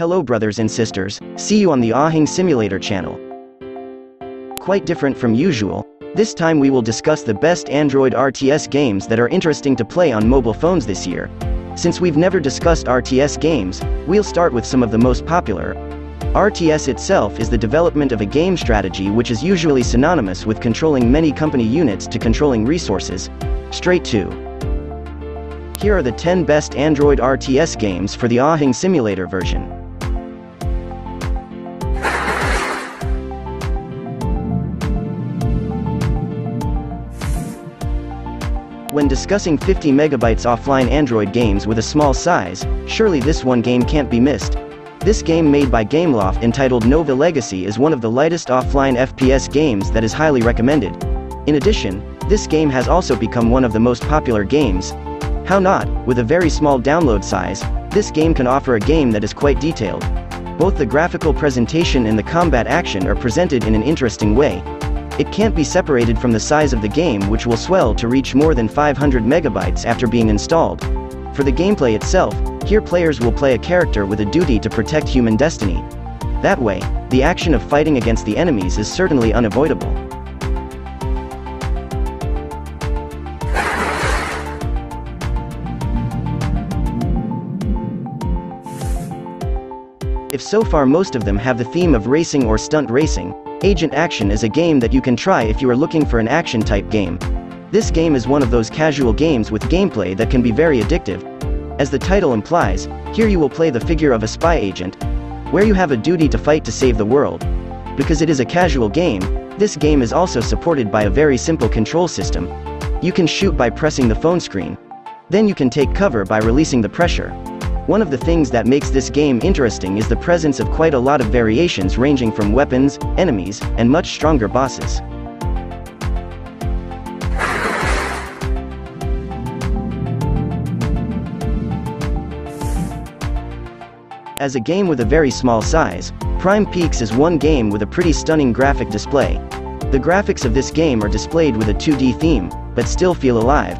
Hello brothers and sisters, see you on the Ahing Simulator channel. Quite different from usual, this time we will discuss the best Android RTS games that are interesting to play on mobile phones this year. Since we've never discussed RTS games, we'll start with some of the most popular. RTS itself is the development of a game strategy which is usually synonymous with controlling many company units to controlling resources. Straight to. Here are the 10 best Android RTS games for the Ahing Simulator version. When discussing 50 megabytes offline Android games with a small size, surely this one game can't be missed. This game made by Gameloft entitled Nova Legacy is one of the lightest offline FPS games that is highly recommended. In addition, this game has also become one of the most popular games. How not, with a very small download size, this game can offer a game that is quite detailed. Both the graphical presentation and the combat action are presented in an interesting way. It can't be separated from the size of the game, which will swell to reach more than 500 megabytes after being installed. For the gameplay itself, here players will play a character with a duty to protect human destiny. That way, the action of fighting against the enemies is certainly unavoidable. If so far most of them have the theme of racing or stunt racing, Agent Action is a game that you can try if you are looking for an action-type game. This game is one of those casual games with gameplay that can be very addictive. As the title implies, here you will play the figure of a spy agent, where you have a duty to fight to save the world. Because it is a casual game, this game is also supported by a very simple control system. You can shoot by pressing the phone screen. Then you can take cover by releasing the pressure. One of the things that makes this game interesting is the presence of quite a lot of variations ranging from weapons, enemies, and much stronger bosses. As a game with a very small size, Prime Peaks is one game with a pretty stunning graphic display. The graphics of this game are displayed with a 2D theme, but still feel alive.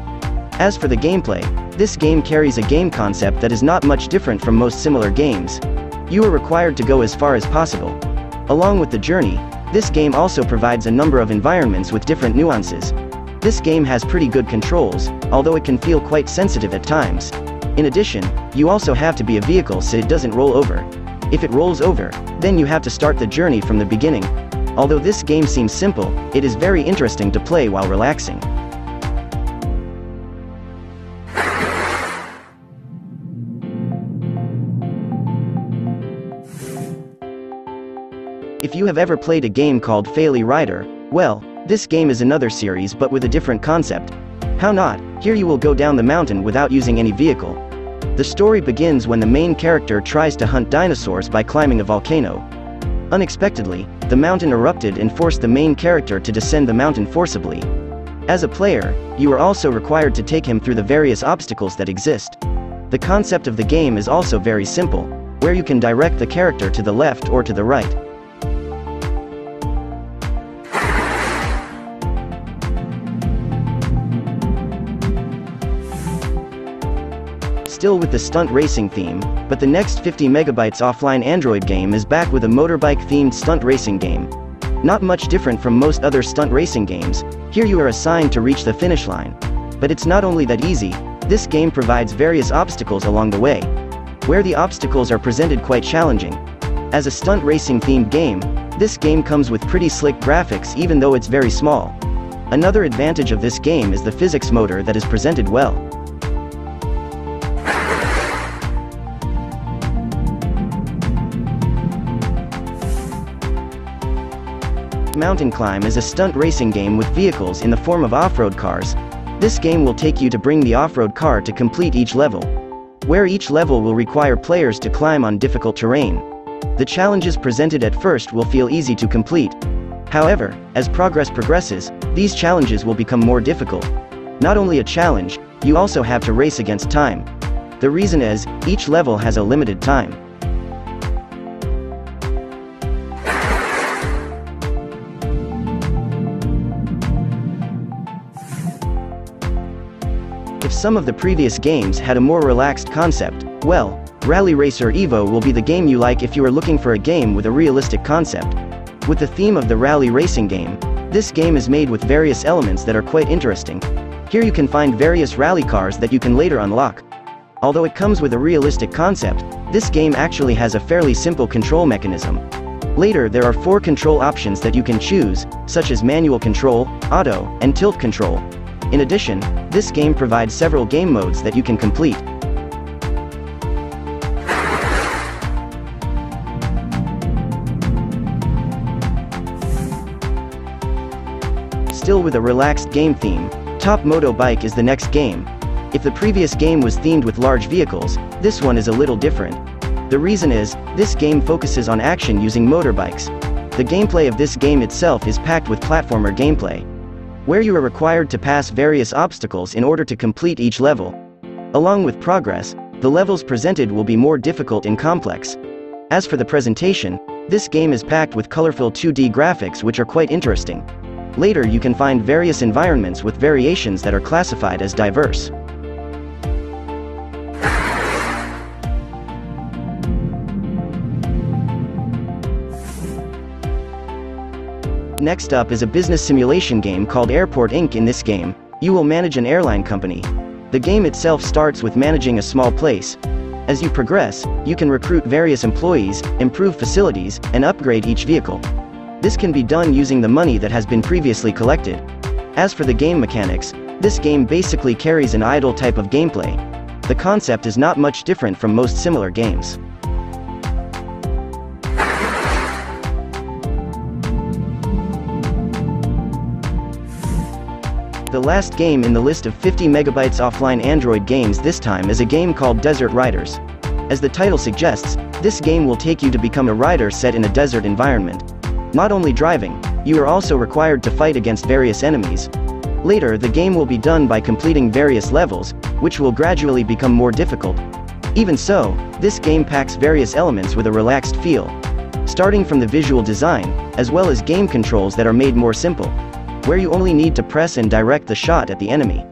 As for the gameplay, this game carries a game concept that is not much different from most similar games. You are required to go as far as possible. Along with the journey, this game also provides a number of environments with different nuances. This game has pretty good controls, although it can feel quite sensitive at times. In addition, you also have to be a vehicle so it doesn't roll over. If it rolls over, then you have to start the journey from the beginning. Although this game seems simple, it is very interesting to play while relaxing. If you have ever played a game called Faily Rider, well, this game is another series but with a different concept. How not, here you will go down the mountain without using any vehicle. The story begins when the main character tries to hunt dinosaurs by climbing a volcano. Unexpectedly, the mountain erupted and forced the main character to descend the mountain forcibly. As a player, you are also required to take him through the various obstacles that exist. The concept of the game is also very simple, where you can direct the character to the left or to the right. Still with the stunt racing theme, but the next 50 megabytes offline Android game is back with a motorbike-themed stunt racing game. Not much different from most other stunt racing games, here you are assigned to reach the finish line. But it's not only that easy, this game provides various obstacles along the way, where the obstacles are presented quite challenging. As a stunt racing themed game, this game comes with pretty slick graphics even though it's very small. Another advantage of this game is the physics motor that is presented well. Mountain Climb is a stunt racing game with vehicles in the form of off-road cars. This game will take you to bring the off-road car to complete each level, where each level will require players to climb on difficult terrain. The challenges presented at first will feel easy to complete. However, as progress progresses, these challenges will become more difficult. Not only a challenge, you also have to race against time. The reason is, each level has a limited time. If some of the previous games had a more relaxed concept, well, Rally Racer Evo will be the game you like if you are looking for a game with a realistic concept. With the theme of the rally racing game, this game is made with various elements that are quite interesting. Here you can find various rally cars that you can later unlock. Although it comes with a realistic concept, this game actually has a fairly simple control mechanism. Later there are 4 control options that you can choose, such as manual control, auto, and tilt control. In addition, this game provides several game modes that you can complete. Still with a relaxed game theme, Top Moto Bike is the next game. If the previous game was themed with large vehicles, this one is a little different. The reason is, this game focuses on action using motorbikes. The gameplay of this game itself is packed with platformer gameplay, where you are required to pass various obstacles in order to complete each level. Along with progress, the levels presented will be more difficult and complex. As for the presentation, this game is packed with colorful 2D graphics which are quite interesting. Later you can find various environments with variations that are classified as diverse. Next up is a business simulation game called Airport Inc. In this game, you will manage an airline company. The game itself starts with managing a small place. As you progress, you can recruit various employees, improve facilities, and upgrade each vehicle. This can be done using the money that has been previously collected. As for the game mechanics, this game basically carries an idle type of gameplay. The concept is not much different from most similar games. The last game in the list of 50 megabytes offline Android games this time is a game called Desert Riders. As the title suggests, this game will take you to become a rider set in a desert environment. Not only driving, you are also required to fight against various enemies. Later the game will be done by completing various levels, which will gradually become more difficult. Even so, this game packs various elements with a relaxed feel, starting from the visual design, as well as game controls that are made more simple, where you only need to press and direct the shot at the enemy.